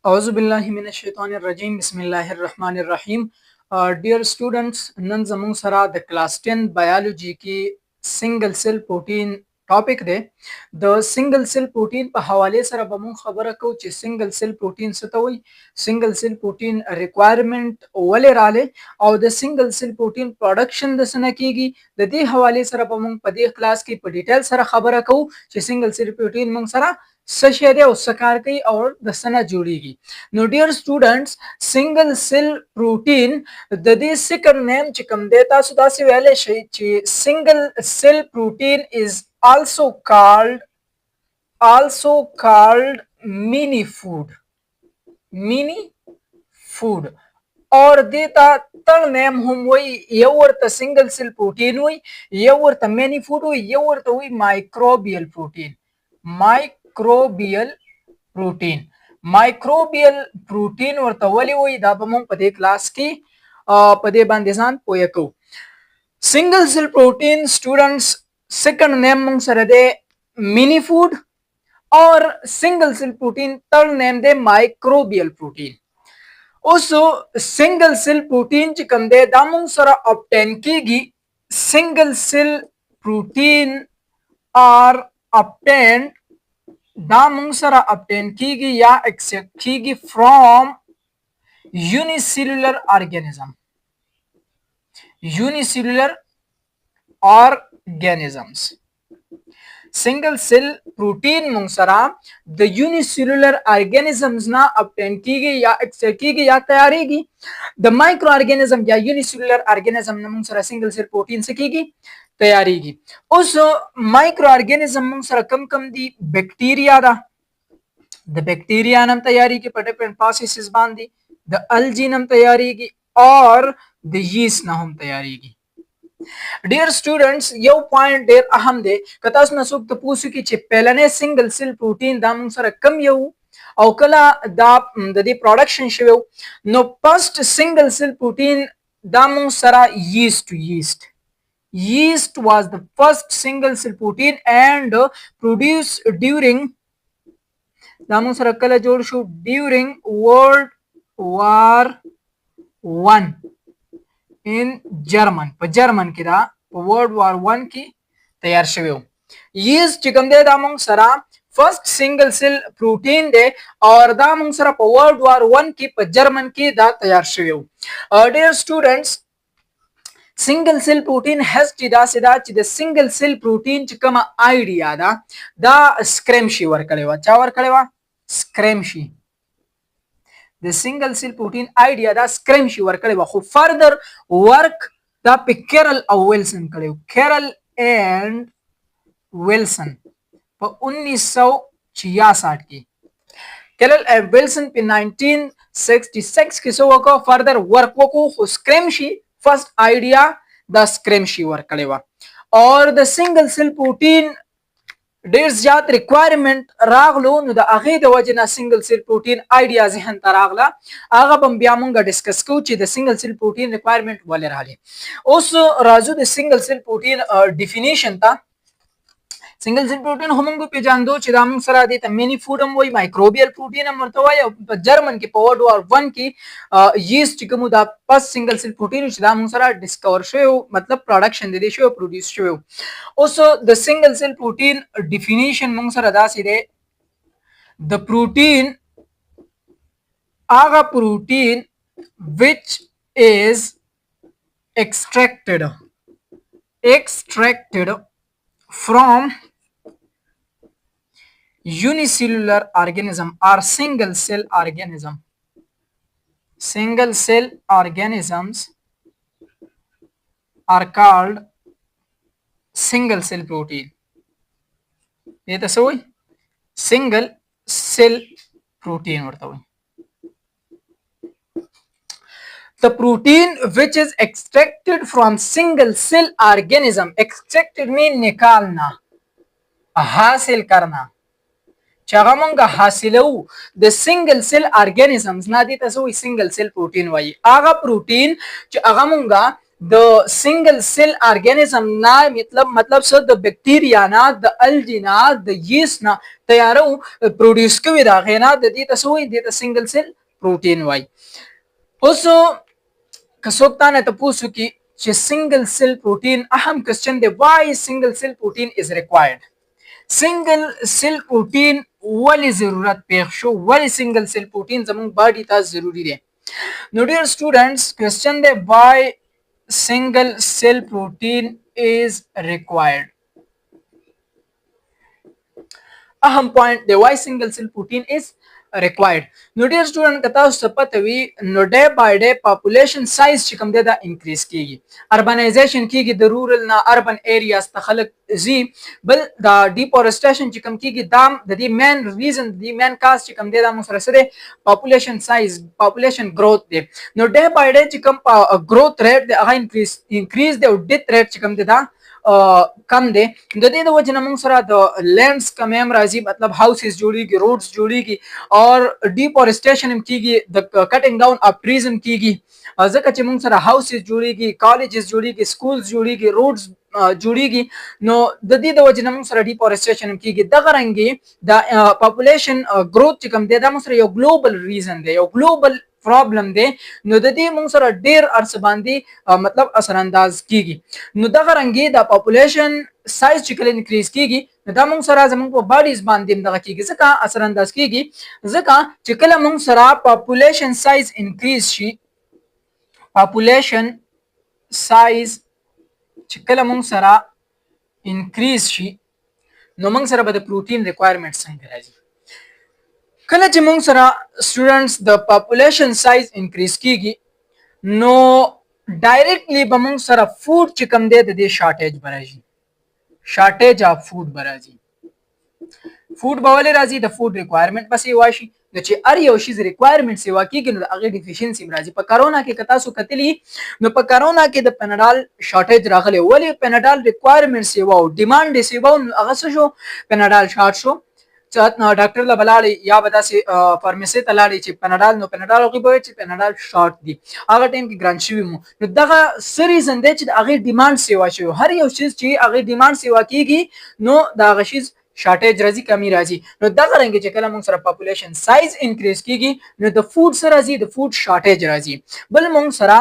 औज़ुबिल्लाहिमिनश्शैतानिर्रजीम बिस्मिल्लाहिर्रहमानिर्रहीम। Dear students, नन ज़मून सरा द क्लास 10 बायोलॉजी की सिंगल सेल प्रोटीन टॉपिक दे। द सिंगल सेल प्रोटीन पर हवाले सर बमू खबर को कि सिंगल सेल प्रोटीन सतोई सिंगल सेल प्रोटीन रिक्वायरमेंट वले राले और द सिंगल सेल प्रोटीन प्रोडक्शन दसना कीगी द दे हवाले सर बमू पदे क्लास की डिटेल सर खबर को कि सिंगल सेल प्रोटीन मंग सरा सशेदे उसकार की और दसना जोड़ेगी। नो dear students, single cell protein द दे सेकंड नेम चिकम देता सुदा से वेले ची single cell protein is also called mini food और देता तल नेम हम वही यवर त सिंगल सेल प्रोटीन हुई यवर त मेनी फूड हुई यवर त हुई माइक्रोबियल प्रोटीन वर्तवली हुई दाबमों पदे क्लास की पदे बांदेसान पोयको single cell protein students second name मंग सरदे मिनी फूड और single cell protein third name दे माइक्रोबियल प्रोटीन। उस सिंगल सेल प्रोटीन चिकम दे दामुंग सरा ऑब्टेन कीगी single cell protein are obtain दामुंग सरा ऑब्टेन कीगी या एक्सेप्ट कीगी from unicellular organisms. Single cell protein मुंगसरा द यूनिसेल्युलर ऑर्गेनिजम्स ना ऑब्टेन की गई या एक्सट्रैक्ट की गई या तैयारी की द माइक्रो ऑर्गेनिज्म या यूनिसेल्युलर ऑर्गेनिज्म ना मुंगसरा सिंगल सेल प्रोटीन से की गई तैयारी की। उस माइक्रो ऑर्गेनिज्म मुंगसरा कम दी बैक्टीरिया दा द बैक्टीरिया नाम तैयारी की पटे प्रोसेसेस बांधी द अल्जी नाम तैयारी की और द यीस्ट ना हम तैयारी की। डियर स्टूडेंट्स, यो पॉइंट देर अहम दे कतास नसुक तपूसु की पहलने सिंगल सेल प्रोटीन दाम सर कम यो और कला दा दी प्रोडक्शन शिव नो फर्स्ट सिंगल सेल प्रोटीन दाम सरा yeast was the first single cell protein and produced during दाम सर कला जोड़ show during World War I in German की दा वर्ल्ड वॉर 1 की तैयार शवे यीस्ट चिकम दे दामंग सरा फर्स्ट सिंगल सेल प्रोटीन दे और दामंग सरा वर्ल्ड वॉर 1 की जर्मन की दा तैयार शवे। Dear students, single cell protein has द सिंगल सेल प्रोटीन चिकम आइडिया दा स्क्रैम्शी वर्क करेवा चावर करेवा स्क्रैम्शी the single cell protein idea da scramshi work करे वो further work da पे कैरल और विल्सन करे कैरल एंड विल्सन पर 1966 की कैरल एंड विल्सन पे 1966 की सो को फर्दर वर्क को स्क्रैम्शी फर्स्ट आइडिया द स्क्रैम्शी वर्क करे और द सिंगल सेल प्रोटीन डेर ज्यादा रिक्वायरमेंट रागलो नु द आगे द वजना सिंगल सेल प्रोटीन आइडिया जहन तरागला आगा बम ब्यामुंगा डिस्कस को ची द सिंगल सेल प्रोटीन रिक्वायरमेंट वाले राले उस राजू द सिंगल सेल प्रोटीन डेफिनेशन था सिंगल सेल प्रोटीन हमंगो पे जान दो चिदाम सरा दे त मेनी फूड हम वही माइक्रोबियल प्रोटीन हम तो या जर्मन के वर्ल्ड वॉर 1 की यीस्ट चिकमु दा फर्स्ट सिंगल सेल प्रोटीन चिदाम सरा डिस्कवर शो मतलब प्रोडक्शन दे शो प्रोड्यूस शो उस the single cell protein definition मंग सरा दा सीधे द प्रोटीन आगा protein which is extracted from unicellular organism or single cell organisms are called single cell protein। ये तो सही सिंगल सेल प्रोटीन होता है the protein which is extracted from single cell organism extracted mean निकालना हासिल करना चागमंगा हासिलो द सिंगल सेल ऑर्गेनिजम्स ना दी तसो सिंगल सेल प्रोटीन वाई आगा प्रोटीन च अगमंगा د سنگل سیل ارګانیزم نه مطلب څه د بکټیریا نه د الجی نه د ییست نه تیارو پروډوس کوي دا غینا د دې تاسو وایي د سنگل سیل پروتین وای. اوس که څوک تا نه تاسو کې چې سنگل سیل پروتین اهم کوېسچن دی وای سنگل سیل پروتین از ریکوایرډ. سنگل سیل پروتین ولی ضرورت پیښ شو ولی سنگل سیل پروتین زموږ باډي ته ضروری دی. نو ډیر سټوډنټس کوېسچن دی وای single cell protein is required. اهم پوینټ دی why single cell protein is required. نو ډیر سټوډنټ کته تاسو پته وي نو ډے بای ډے پاپولیشن سایز چې کوم دی دا انکریز کیږي اربنایزیشن کیږي د رورل نه اربن ایریاز ته خلک زی بل دا ډیفورسټیشن چې کوم کیږي دا د دې مین ریزن د مین کاز چې کوم دی دا موږ سره سره پاپولیشن سایز پاپولیشن گروث دی. نو ډے بای ډے چې کوم گروث ریټ دی هغه انکریز دی او ډیث ریټ چې کوم دی دا کم دی. د دې د وجه نه موږ سره د لینډز کم هم راځي مطلب هاوسز جوړیږي روډز جوړیږي او ډیفورسټیشن هم کیږي د کټینګ ډاون اف ټریز هم کیږي ځکه چې موږ سره هاوسز جوړیږي کالجز جوړیږي سکولز جوړیږي روډز جوړیږي نو د دې د وجه نه موږ سره ډیفورسټیشن هم کیږي. دغه رنګي د پاپولیشن گروث چې کوم دی دا موږ سره یو ګلوبل ریزن دی یو ګلوبل پرابلم دی نو د دې موږ سره ډیر ارس باندې مطلب اثر انداز کیږي. نو دغه رنګي د پاپولیشن سایز چې کله انکریز کیږي نو دا موږ سره زموږ په باډیز باندې دغه کیږي ځکه اثر انداز کیږي ځکه چې کله موږ سره پاپولیشن سایز انکریز شي پاپولیشن سایز چې کله موږ سره انکریز شي نو موږ سره به د پروتین ریکوایرمنټ څنګه راځي. کله چې موږ سره سټوډنټس د پاپولیشن سایز انکریز کیږي نو ډایرکټلی به موږ سره فود چې کم دی د دې شارټیج برازي شارټیج اف فود برازي فود به ولې راځي د فود ریکوایرمنټ بسې واشي نو چې ار یو شی ریکوایرمنټ سیوا کیږي نو هغه ډیفیشنسي راځي. په کرونا کې کتا سو کتلی نو په کرونا کې د پنډال شارټیج راغلی ولې پنډال ریکوایرمنټ سیوا او ډیماند سیوا هغه څه شو پنډال شارټ شو چې ډاکټر لا بلاړي یا به داسې فارماسي ته لاړي چې پنډال نو پنډال هغه به چې پنډال شارټ دي هغه ټیم کې ګران شوی مو نو دغه سریزن دی چې هغه ډیماند سیوا شوی هر یو شی چې هغه ډیماند سیوا کیږي نو دا غشیز شارټیج راځي کمی راځي. نو دغه رنګ چې کله موږ سره پاپولیشن سایز انکریز کیږي نو د فود سره راځي د فود شارټیج راځي. بل موږ سره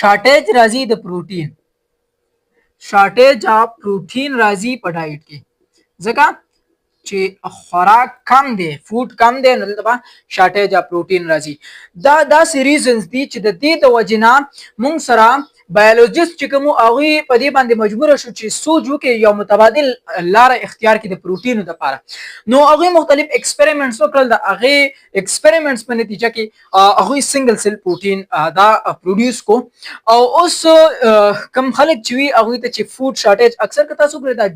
شارټیج راځي د پروتین شارټیج اف پروتین راځي په ډایټ کې ځکه چې خوراک کم دی فود کم دی نو دغه شارټیج اف پروتین راځي. دا ریزنز دي چې د دې د وجنا موږ سره بایولوژیست چې کوم هغه په دې باندې مجبور شو چې سوچ وکړي یو متبادل لار اختیار کړي د پروتینو لپاره نو هغه مختلف ایکسپریمنټس وکړل د هغه ایکسپریمنټس په نتیجه کې هغه سنگل سیل پروتین دا پروډوس کو او اوس کم خلک چې وی هغه ته چې فود شارټیج اکثر کتا سو کړی دا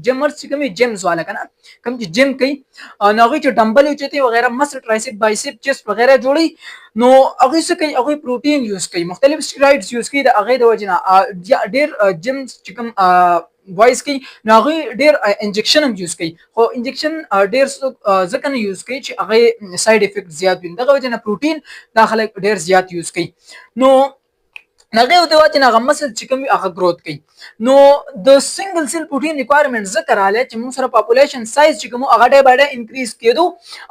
جمرز چې کوم جیمز والا کنه کم چې جیم کوي نو هغه چې ډمبل چته وغیرہ مسل ټرایسپ بایسپ چیسٹ وغیرہ جوړي نو هغه څه کوي هغه پروتین یوز کوي مختلف سټیرویډز یوز کوي د هغه د وجنه ډیر جیم چې کوم وایس کوي نو هغه ډیر انجکشن هم یوز کوي خو انجکشن ډیر ځکه نه یوز کوي چې هغه ساید افیکټ زیات وي دغه وجنه پروتین داخله ډیر زیات یوز کوي نو هغه د وخت نه مسل چې کوم هغه گروث کوي. نو د سنگل سیل پروتین ریکوایرمنټ ذکر اله چې موږ سره پاپولیشن سایز چې کوم هغه ډېر ډېر انکریز کېدو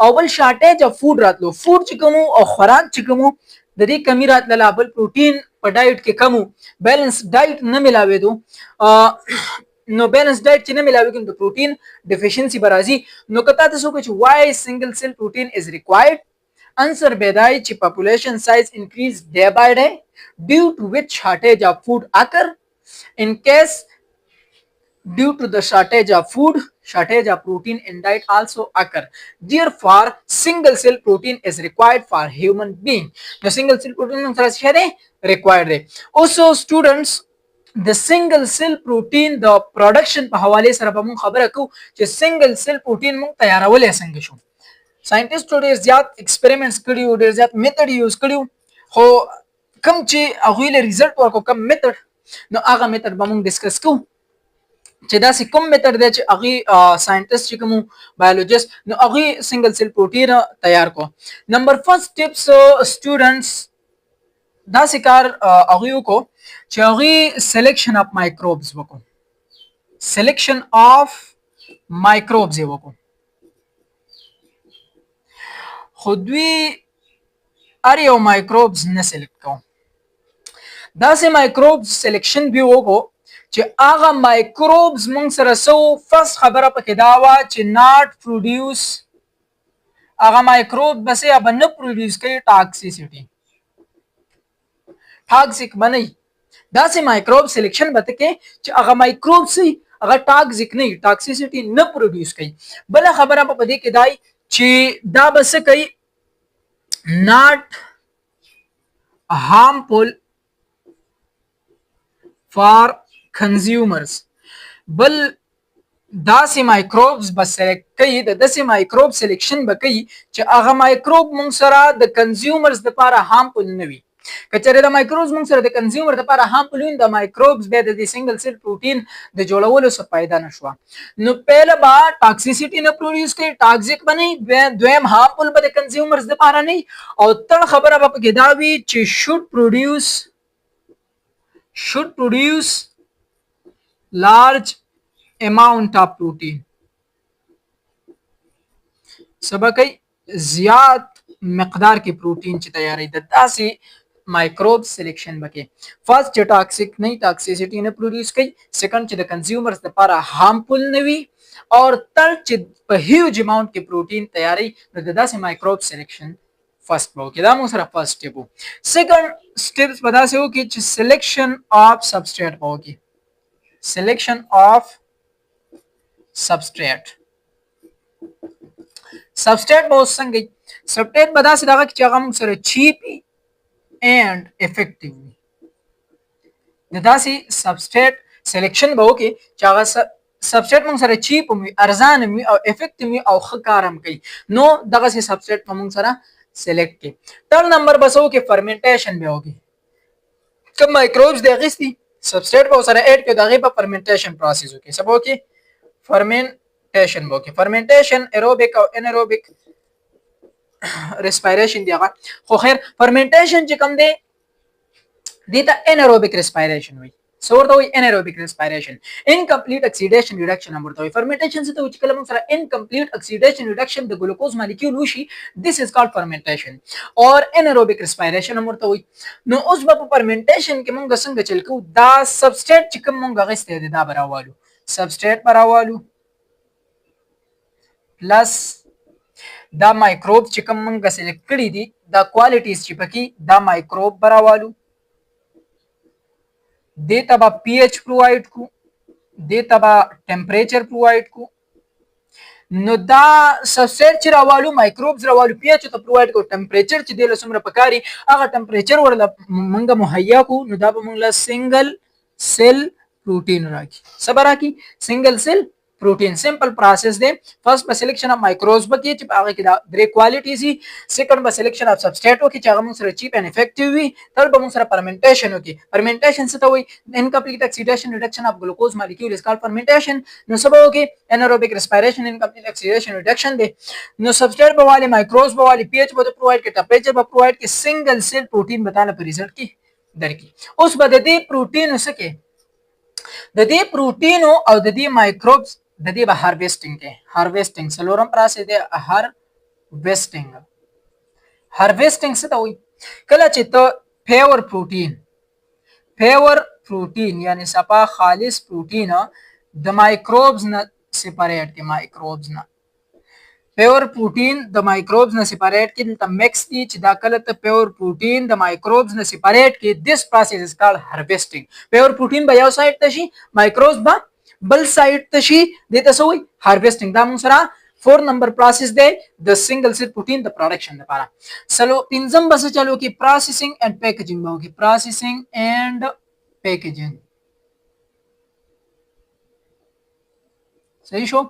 او بل شارټیج اف فود راتلو فود چې کوم او خوراک چې کوم د دې کمی راتله بل پروتین په ډایټ کې کمو بیلانس ډایټ نه ملاوېدو نو بیلانس ډایټ چې نه ملاوي د پروتین ډیفیشنسي برازي. نو کته تاسو کو چې وای سنگل سیل پروتین از ریکوایرډ answer bedai چې population size increase day by day due to which shortage of food occur in case due to the shortage of food shortage of protein in diet also occur therefore single cell protein is required for human being. The single cell protein سره څه required دی. Also students د سنگل سیل پروتین د پروډکشن په حواله سره به مون خبره کو چې سنگل سیل پروتین مون تیارولې څنګه شو ساينټیسټ ډېر زیات ایکسپریمنټس کړي ډېر زیات میتھډ یوز کړي خو کم چې هغه له ریزلټ ورکو کم میتھډ نو هغه میتھډ به موږ ډیسکس کوو چې دا کوم میتھډ دی چې هغه ساينټیسټ چې کوم بایولوژیست نو هغه سنگل سیل پروتین تیار کو. نمبر فرست ټیپس سټوډنټس دا سکار هغه کو چې هغه سلیکشن اف مایکروبز وکړو، سلیکشن اف مایکروبز وکړو، خو دوی ار یو مایکروبز نه سلیکټ کوو. داسې مایکروبز سلیکشن به وکړو چې هغه مایکروبز مونږ سره سو فرست خبره پکې دا وا چې ناٹ پروډیوس، هغه مایکروب بس یا نه پروډیوس کوي ټاکسیسټي، ټاکسیک بنئ. داسې مایکروب سلیکشن به کې چې هغه مایکروب سي هغه ټاکسیک نه ټاکسیسټي نه پروډیوس کوي. بل خبره په دې کې دای چې دا بس کوي not harmful for consumers. بل داسې مایکروبز بس سلیکټ کوي، د داسې مایکروب سلیکشن به کوي چې هغه مایکروب مونږ سره د کنزیومرز لپاره هارمفل نه وي. کچره د مایکروبز مونږ سره د کنزیومر لپاره هارمفل وي، د مایکروبز به د سنگل سیل پروتین د جوړولو څخه پیدا نشو. نو پهله با ټاکسیسټي نه پروډوس کوي، ټاکسیک بنئ، دویم هارمفل به د کنزیومرز لپاره نه، او تر خبره به پکې دا وي چې should produce large amount of protein. سبقي زیات مقدار کې پروتین چې تیاری د داسې مایکروب سلیکشن بکې. فرست چې ټاکسیک نه ټاکسیسټي نه پروډوس کوي، سیکنډ چې د کنزیومرز لپاره هارمفل نه وي، او تر چې په هیوج اماونت کې پروتین تیاری، نو د داسې مایکروب سلیکشن فرست به وکړي. دا مو سره فرست سټیپ وو. سیکنډ سټیپس به داسې وکړي چې سلیکشن اف سبسټریټ به وکړي، سلیکشن اف سبسټریټ. سبسټریټ به څنګه سبسټریټ به داسې دغه چې هغه موږ سره چیپ and effective وي. د داسې سبسټریټ سلیکشن به وکړي چې هغه سبسټریټ موږ سره چیپ وي، ارزان وي، او افیکټیو وي، او ښه کار هم کوي، نو دغه سي سبسټریټ په موږ سره سلیکټ کړي. تر نمبر بسو کې فرمنټیشن به وکړي. کوم مایکروبز د غستی سبسټریټ به سره اډ کړي، دغه په فرمنټیشن پروسس وکړي. سبو کې فرمنټیشن به وکړي. فرمنټیشن ایروبیک او انیروبیک ریسپایریشن دی هغه، خو خیر فرمنټیشن چې کوم دی دیتا انیروبیک ریسپایریشن وي. سو ورته وي انیروبیک ریسپایریشن. انکمپلیټ اکسیډیشن ریډکشن هم ورته وي. فرمنټیشن څه ته وایي چې کله موږ سره انکمپلیټ اکسیډیشن ریډکشن د ګلوکوز مالیکول وشي، دیس از کالډ فرمنټیشن، اور انیروبیک ریسپایریشن هم ورته وي. نو اوس په فرمنټیشن کې موږ څنګه چل کوو، دا سبسټریټ چې کوم موږ غوښته دي دا براوالو، سبسټریټ براوالو پلس دا مایکروب چې کوم موږ سلیکټ کړی دي دا کوالټیز چې پکې دا مایکروب براوالو، دیتا با پی ایچ پرووایډ کو، دیتا با ټمپریچر پرووایډ کو. نو دا سبسټریټ چې راوالو مایکروبز راوالو، پی ایچ ته پرووایډ کو، ټمپریچر چې د لسمره پکاري هغه ټمپریچر ورله موږ مهیا کو، نو دا به موږ له سنگل سیل پروتین راکی. صبر راکی سنگل سیل پروتین. سمپل پروسس دی. فرست په سلیکشن اف مایکروبز بکی چې هغه کې دا درې کوالټیز دي. سیکنډ په سلیکشن اف سبسټریټ وکي چې هغه موږ سره چیپ اینڈ افیکټیو وي. تھرد به موږ سره فرمنټیشن وکي. فرمنټیشن څه ته وایي؟ انکمپلیټ اکسیډیشن ریډکشن اف ګلوکوز مالیکول از کالډ فرمنټیشن. نو سبا وکي انیروبیک ریسپایریشن انکمپلیټ اکسیډیشن ریډکشن دی. نو سبسټریټ به والي مایکروبز به والي پی ایچ به پرووایډ کی، ټمپریچر به پرووایډ کی، سنگل سیل پروتین به تعالی په ریزلټ کې درکې. اوس به د دې پروتین وسکه د دې پروتین او د دې مایکروبز د دې به هارویسټینګ کې، هارویسټینګ سلورم پروسس دی هارویسټینګ. هارویسټینګ څه ته وایي؟ کله چې ته پیور پروتین یعنی صفا خالص پروتین د مایکروبز نه سپریټ کې، مایکروبز نه پیور پروتین د مایکروبز نه سپریټ کې دلته مکس دي چې دا کله ته پیور پروتین د مایکروبز نه سپریټ کې، دیس پروسس از کالډ هارویسټینګ. پیور پروتین به یو سایډ ته شي، مایکروبز به بل سایډ ته شي، دې ته څه وایي؟ هارویسټینګ. دا موږ سره 4 نمبر پروسس دی د سنگل سیل پروتین د پروډکشن لپاره. سلو پنځم بس چلو کې پروسیسینګ اینڈ پیکیجینګ به وکړي. پروسیسینګ اینڈ پیکیجینګ صحیح شو.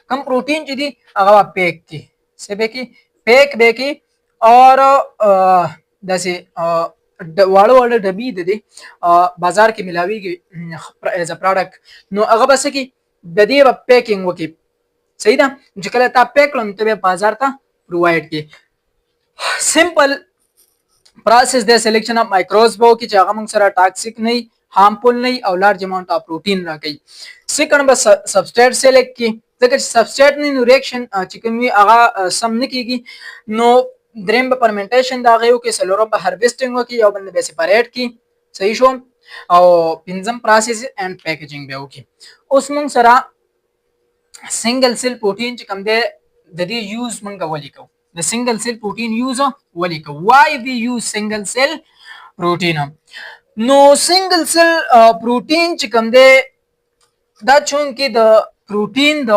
کم پروتین چې دی هغه پیک کی، څه به کی پیک به کی، اور داسې واړه واړه ډبې د دې بازار کې ملاويږي ایز ا پروډکټ، نو هغه بس کی د دې پیکینګ وکي. صحیح ده چې کله تا پیک کړم ته بازار ته پرووایډ کی. سمپل process د سلیکشن اف مایکروبز بو کې چې هغه موږ سره ټاکسیک نه هارمفul نه او لارج اماونت اف پروتین راکړي. سیکنډ به سبسټریټ سلیکټ کی ځکه چې سبسټریټ نه ریاکشن چې کوم وي هغه سم نه کیږي. نو دریم به فرمنټیشن دا غيو کې سلورم به هارویسټینګ وکي یو بل به سپریټ کی صحیح شو او پنځم پروسس اینڈ پیکیجینګ به وکي. اوس موږ سره سنگل سیل پروتین چې کوم دی د دې یوز موږ ولیکو. د سنگل سیل پروتین یوز ولیکو. why we use single cell protein. نو سنگل سیل پروتین چې کوم دی دا چون کې د پروتین د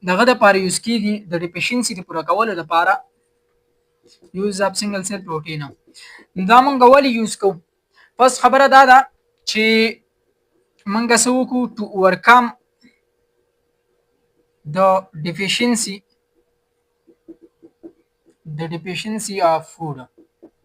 دغه د پاره یوز کیږي د ډیفیشنسي د پوره کولو لپاره یوز اپ سنگل سیل پروتین. دا موږ ولې یوز کوو؟ پس خبره دا ده چې موږ سو کو ټو اورکم د ډیفیشنسي اف فود.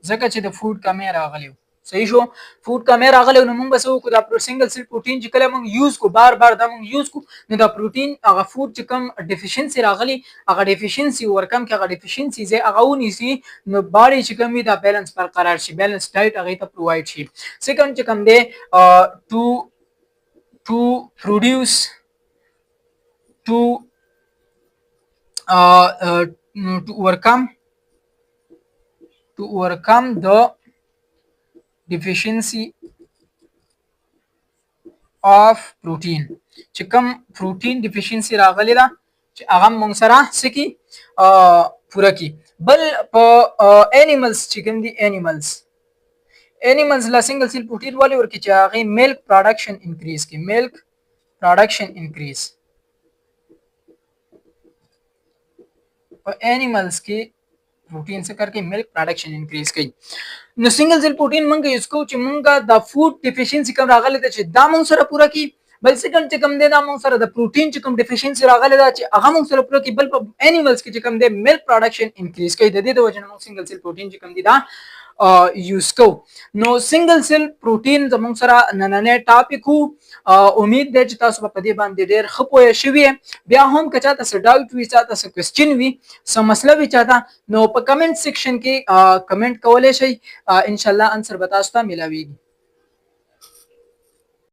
ځکه چې د فود کمې راغلی صحیح شو فود کمې راغلی نو موږ سو کو د سنگل سیل پروتین چې کله موږ یوز کو بار دا موږ یوز کو نو د پروتین هغه فود چې کوم ډیفیشنسي راغلی هغه ډیفیشنسي ورکم کې هغه ډیفیشنسي زه هغه ونیسي نو باډي چې کوم وي دا بیلانس برقرار شي بیلانس ډایټ هغه ته پرووایډ شي. سیکنډ چې کوم دی to produce to overcome the deficiency of protein. چې کوم پروتین ډیفیشنسي راغلی دا چې هغه موږ سره سکی پوره کی. بل په انیملز چې کوم دي انیملز لا سنگل سیل پروتین والی ورکه چې هغه ملک پروډکشن انکریز کی ملک پروډکشن انکریز په انیملز کې پروتین څخه کر کې ملک پروډکشن انکریز کوي. نو سنگل سیل پروتین مونږ یوز کوو چې مونږ د فود ډیفیشنسي کوم راغلی ده چې دا مونږ سره پوره کی. بل سیکنډ چې کوم دی دا مونږ سره د پروتین چې کوم ډیفیشنسي راغلی ده چې هغه مونږ سره پوره کی. بل په انیملز کې چې کوم دی ملک پروډکشن انکریز کوي. د دې د وجه نه مونږ سنگل سیل پروتین چې کوم دی دا یوز کو. نو سنگل سیل پروتین زموږ سره نننې ټاپک وو. امید ده چې تاسو په دې باندې ډېر ښه پوه شوي. بیا هم که چاته څه ډاوټ وي چاته څه کوېسچن وي څه مسله وي چاته نو په کمنټ سیکشن کې کمنټ کولی شئ. انشاءالله انسر به تاسو ته میلاویږي.